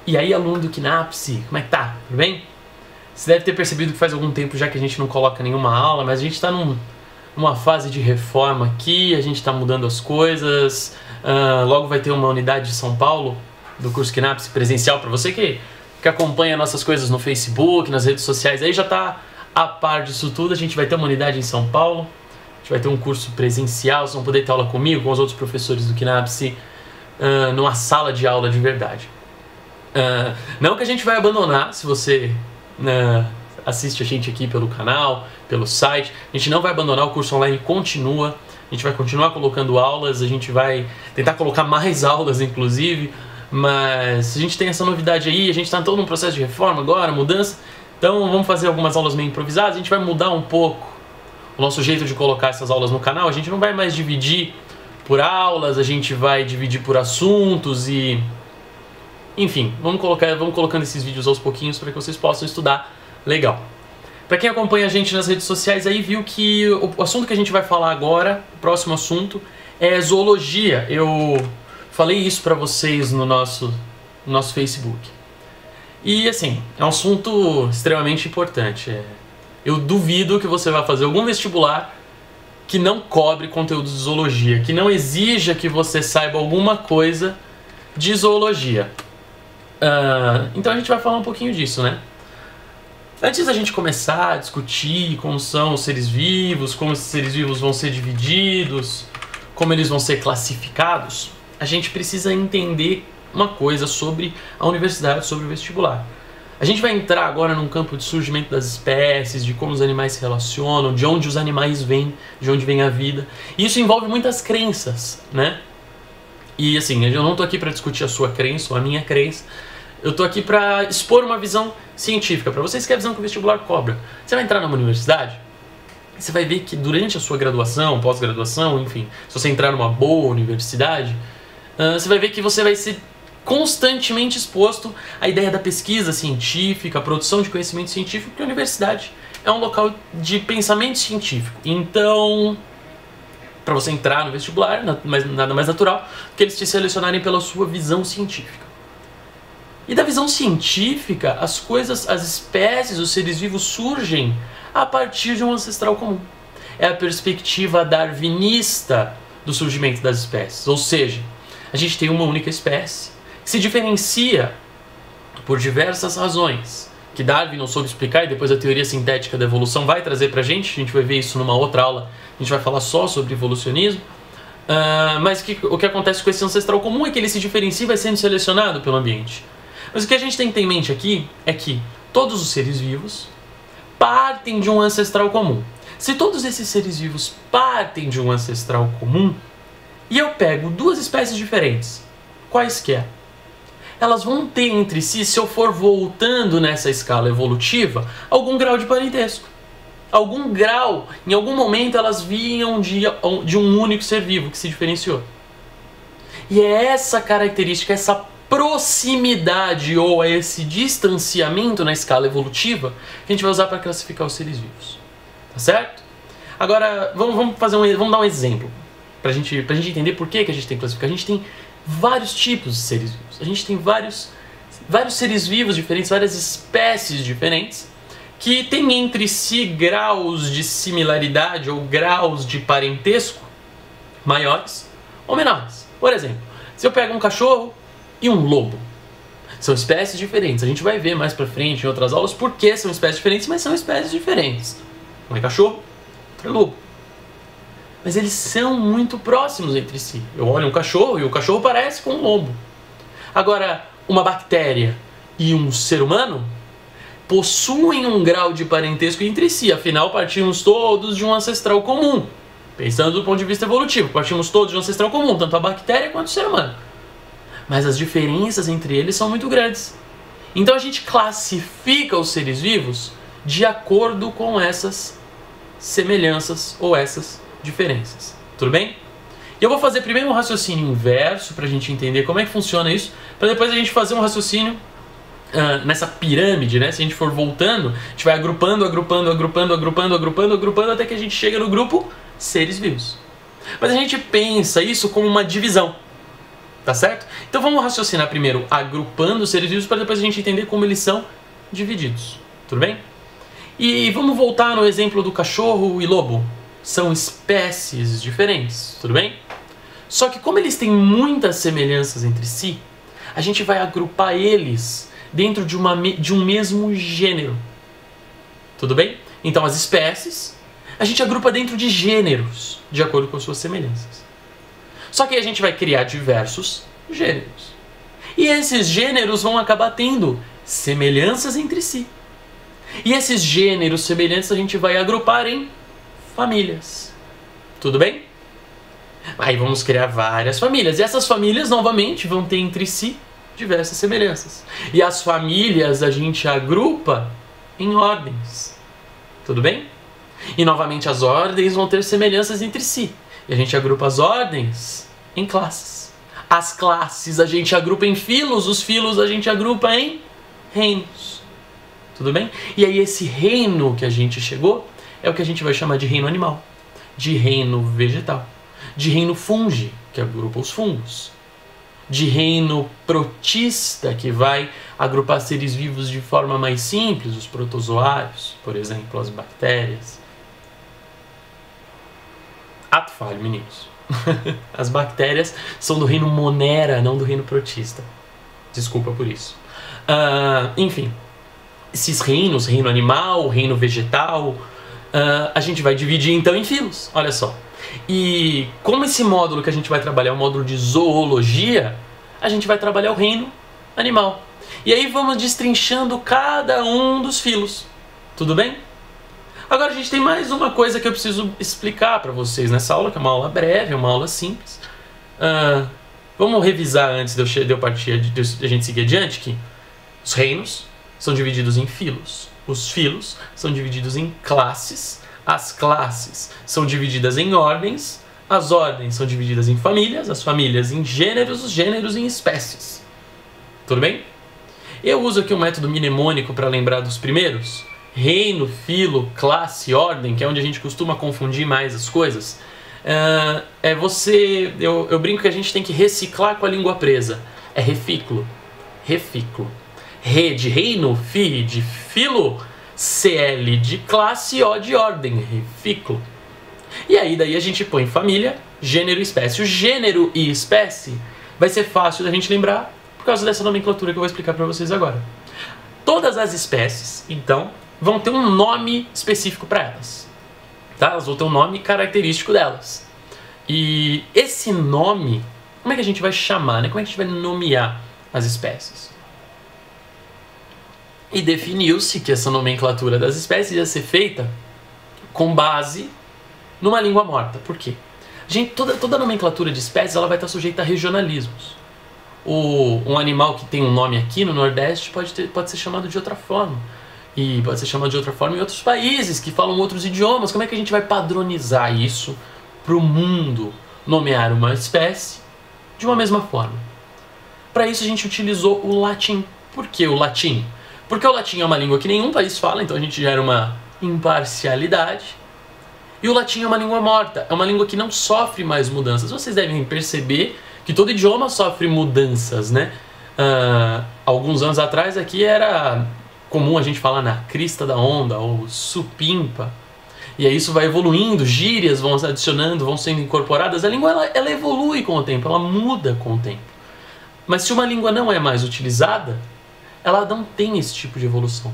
E aí, aluno do KNAPS, como é que tá? Tudo bem? Você deve ter percebido que faz algum tempo já que a gente não coloca nenhuma aula, mas a gente está numa fase de reforma aqui, a gente está mudando as coisas. Logo vai ter uma unidade de São Paulo do curso KNAPS presencial. Para você que acompanha nossas coisas no Facebook, nas redes sociais, aí já está a par disso tudo. A gente vai ter uma unidade em São Paulo, a gente vai ter um curso presencial, vocês vão poder ter aula comigo, com os outros professores do KNAPS, numa sala de aula de verdade. Não que a gente vai abandonar, se você assiste a gente aqui pelo canal, pelo site, a gente não vai abandonar, o curso online continua, a gente vai continuar colocando aulas, a gente vai tentar colocar mais aulas inclusive, mas a gente tem essa novidade aí, a gente está todo num processo de reforma agora, mudança, então vamos fazer algumas aulas meio improvisadas, a gente vai mudar um pouco o nosso jeito de colocar essas aulas no canal, a gente não vai mais dividir por aulas, a gente vai dividir por assuntos e... Enfim, vamos colocando esses vídeos aos pouquinhos para que vocês possam estudar legal. Para quem acompanha a gente nas redes sociais aí viu que o assunto que a gente vai falar agora, o próximo assunto, é zoologia. Eu falei isso para vocês no nosso Facebook. E assim, é um assunto extremamente importante. Eu duvido que você vá fazer algum vestibular que não cobre conteúdo de zoologia, que não exija que você saiba alguma coisa de zoologia. Então a gente vai falar um pouquinho disso, né? Antes da gente começar a discutir como são os seres vivos, como esses seres vivos vão ser divididos, como eles vão ser classificados, a gente precisa entender uma coisa sobre a universidade, sobre o vestibular. A gente vai entrar agora num campo de surgimento das espécies, de como os animais se relacionam, de onde os animais vêm, de onde vem a vida. E isso envolve muitas crenças, né? E assim, eu não tô aqui para discutir a sua crença ou a minha crença. Eu tô aqui para expor uma visão científica, para vocês que é a visão que o vestibular cobra. Você vai entrar numa universidade, você vai ver que durante a sua graduação, pós-graduação, enfim, se você entrar numa boa universidade, você vai ver que você vai ser constantemente exposto à ideia da pesquisa científica, a produção de conhecimento científico, porque a universidade é um local de pensamento científico. Então, para você entrar no vestibular, nada mais natural que eles te selecionarem pela sua visão científica. E da visão científica, as coisas, as espécies, os seres vivos surgem a partir de um ancestral comum. É a perspectiva darwinista do surgimento das espécies. Ou seja, a gente tem uma única espécie que se diferencia por diversas razões, que Darwin não soube explicar e depois a teoria sintética da evolução vai trazer pra gente. A gente vai ver isso numa outra aula, a gente vai falar só sobre evolucionismo. Mas o que acontece com esse ancestral comum é que ele se diferencia e vai sendo selecionado pelo ambiente. Mas o que a gente tem que ter em mente aqui é que todos os seres vivos partem de um ancestral comum. Se todos esses seres vivos partem de um ancestral comum, e eu pego duas espécies diferentes, quaisquer, elas vão ter entre si, se eu for voltando nessa escala evolutiva, algum grau de parentesco. Algum grau, em algum momento elas vinham de um único ser vivo que se diferenciou. E é essa característica, essa proximidade ou esse distanciamento na escala evolutiva que a gente vai usar para classificar os seres vivos. Tá certo? Agora, vamos dar um exemplo pra gente entender por que a gente tem que classificar. A gente tem vários tipos de seres vivos. A gente tem vários seres vivos diferentes, várias espécies diferentes, que têm entre si graus de similaridade ou graus de parentesco maiores ou menores. Por exemplo, se eu pego um cachorro e um lobo, são espécies diferentes. A gente vai ver mais pra frente em outras aulas por que são espécies diferentes, mas são espécies diferentes. Um é cachorro, outro é lobo. Mas eles são muito próximos entre si. Eu olho um cachorro e o cachorro parece com um lobo. Agora, uma bactéria e um ser humano possuem um grau de parentesco entre si, afinal partimos todos de um ancestral comum. Pensando do ponto de vista evolutivo, partimos todos de um ancestral comum, tanto a bactéria quanto o ser humano. Mas as diferenças entre eles são muito grandes. Então a gente classifica os seres vivos de acordo com essas semelhanças ou essas diferenças. Tudo bem? E eu vou fazer primeiro um raciocínio inverso para a gente entender como é que funciona isso, para depois a gente fazer um raciocínio nessa pirâmide, né? Se a gente for voltando, a gente vai agrupando até que a gente chega no grupo seres vivos. Mas a gente pensa isso como uma divisão, tá certo? Então vamos raciocinar primeiro agrupando os seres vivos para depois a gente entender como eles são divididos, tudo bem? E vamos voltar no exemplo do cachorro e lobo. São espécies diferentes, tudo bem? Só que como eles têm muitas semelhanças entre si, a gente vai agrupar eles dentro de um mesmo gênero. Tudo bem? Então as espécies, a gente agrupa dentro de gêneros, de acordo com as suas semelhanças. Só que a gente vai criar diversos gêneros. E esses gêneros vão acabar tendo semelhanças entre si. E esses gêneros semelhantes a gente vai agrupar em famílias. Tudo bem? Aí vamos criar várias famílias. E essas famílias, novamente, vão ter entre si diversas semelhanças. E as famílias a gente agrupa em ordens. Tudo bem? E novamente as ordens vão ter semelhanças entre si. E a gente agrupa as ordens em classes. As classes a gente agrupa em filos. Os filos a gente agrupa em reinos. Tudo bem? E aí esse reino que a gente chegou é o que a gente vai chamar de reino animal, de reino vegetal, de reino fungi, que agrupa os fungos, de reino protista, que vai agrupar seres vivos de forma mais simples, os protozoários, por exemplo, as bactérias. Ato falho, meninos. As bactérias são do reino Monera, não do reino protista. Desculpa por isso. Enfim, esses reinos, reino animal, reino vegetal, a gente vai dividir então em filos, olha só. E como esse módulo que a gente vai trabalhar é um módulo de zoologia, a gente vai trabalhar o reino animal. E aí vamos destrinchando cada um dos filos, tudo bem? Agora a gente tem mais uma coisa que eu preciso explicar para vocês nessa aula, que é uma aula breve, uma aula simples. Vamos revisar antes de eu partir, de a gente seguir adiante, que os reinos são divididos em filos, os filos são divididos em classes, as classes são divididas em ordens, as ordens são divididas em famílias, as famílias em gêneros, os gêneros em espécies. Tudo bem? Eu uso aqui um método mnemônico para lembrar dos primeiros. Reino, filo, classe, ordem, que é onde a gente costuma confundir mais as coisas. Eu brinco que a gente tem que reciclar com a língua presa. É refículo. Refículo. Re de reino, fi de filo, CL de classe, O de ordem, refículo. E aí daí a gente põe família, gênero e espécie. O gênero e espécie vai ser fácil da gente lembrar por causa dessa nomenclatura que eu vou explicar para vocês agora. Todas as espécies, então, vão ter um nome específico para elas. Tá? Elas vão ter um nome característico delas. E esse nome, como é que a gente vai chamar, né? Como é que a gente vai nomear as espécies? E definiu-se que essa nomenclatura das espécies ia ser feita com base numa língua morta. Por quê? Toda a nomenclatura de espécies ela vai estar sujeita a regionalismos. Um animal que tem um nome aqui no Nordeste pode ser chamado de outra forma. E pode ser chamado de outra forma em outros países que falam outros idiomas. Como é que a gente vai padronizar isso para o mundo? Nomear uma espécie de uma mesma forma. Para isso a gente utilizou o latim. Por que o latim? Porque o latim é uma língua que nenhum país fala, então a gente gera uma imparcialidade. E o latim é uma língua morta, é uma língua que não sofre mais mudanças. Vocês devem perceber que todo idioma sofre mudanças, né? Alguns anos atrás aqui era comum a gente falar na crista da onda, ou supimpa. E aí isso vai evoluindo, gírias vão se adicionando, vão sendo incorporadas. A língua ela evolui com o tempo, ela muda com o tempo. Mas se uma língua não é mais utilizada, ela não tem esse tipo de evolução.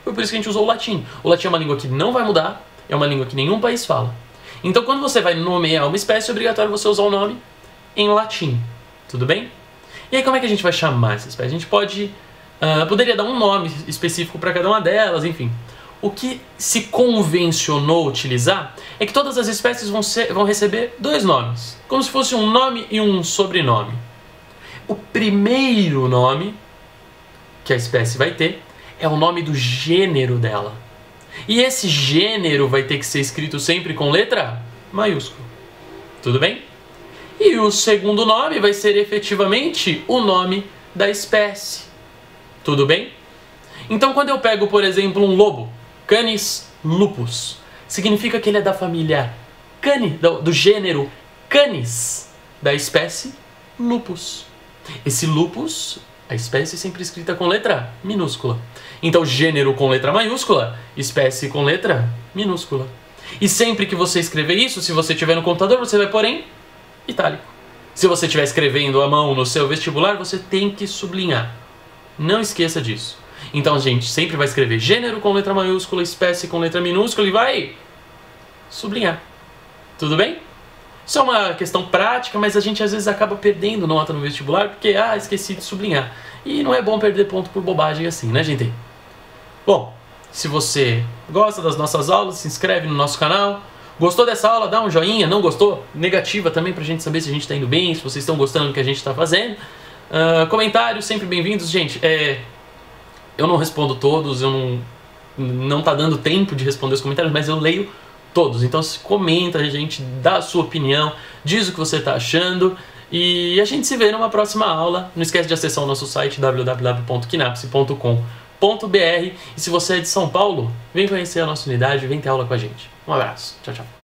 Foi por isso que a gente usou o latim. O latim é uma língua que não vai mudar, é uma língua que nenhum país fala. Então quando você vai nomear uma espécie, é obrigatório você usar o nome em latim. Tudo bem? E aí como é que a gente vai chamar essa espécie? A gente poderia dar um nome específico para cada uma delas, enfim. O que se convencionou utilizar é que todas as espécies vão receber dois nomes, como se fosse um nome e um sobrenome. O primeiro nome que a espécie vai ter é o nome do gênero dela. E esse gênero vai ter que ser escrito sempre com letra maiúscula. Tudo bem? E o segundo nome vai ser efetivamente o nome da espécie. Tudo bem? Então quando eu pego, por exemplo, um lobo, Canis lupus, significa que ele é da família Canis, do gênero Canis, da espécie Lupus. Esse lupus, a espécie sempre escrita com letra minúscula. Então gênero com letra maiúscula, espécie com letra minúscula. E sempre que você escrever isso, se você tiver no computador, você vai pôr em itálico. Se você estiver escrevendo à mão no seu vestibular, você tem que sublinhar. Não esqueça disso. Então a gente sempre vai escrever gênero com letra maiúscula, espécie com letra minúscula e vai sublinhar. Tudo bem? Isso é uma questão prática, mas a gente às vezes acaba perdendo nota no vestibular porque, esqueci de sublinhar. E não é bom perder ponto por bobagem assim, né, gente? Bom, se você gosta das nossas aulas, se inscreve no nosso canal. Gostou dessa aula? Dá um joinha. Não gostou? Negativa também pra gente saber se a gente tá indo bem, se vocês estão gostando do que a gente tá fazendo. Comentários sempre bem-vindos. Gente, eu não respondo todos, não tá dando tempo de responder os comentários, mas eu leio todos. Então comenta, a gente dá a sua opinião, diz o que você tá achando e a gente se vê numa próxima aula. Não esquece de acessar o nosso site www.kinapse.com.br e se você é de São Paulo, vem conhecer a nossa unidade, vem ter aula com a gente. Um abraço, tchau, tchau.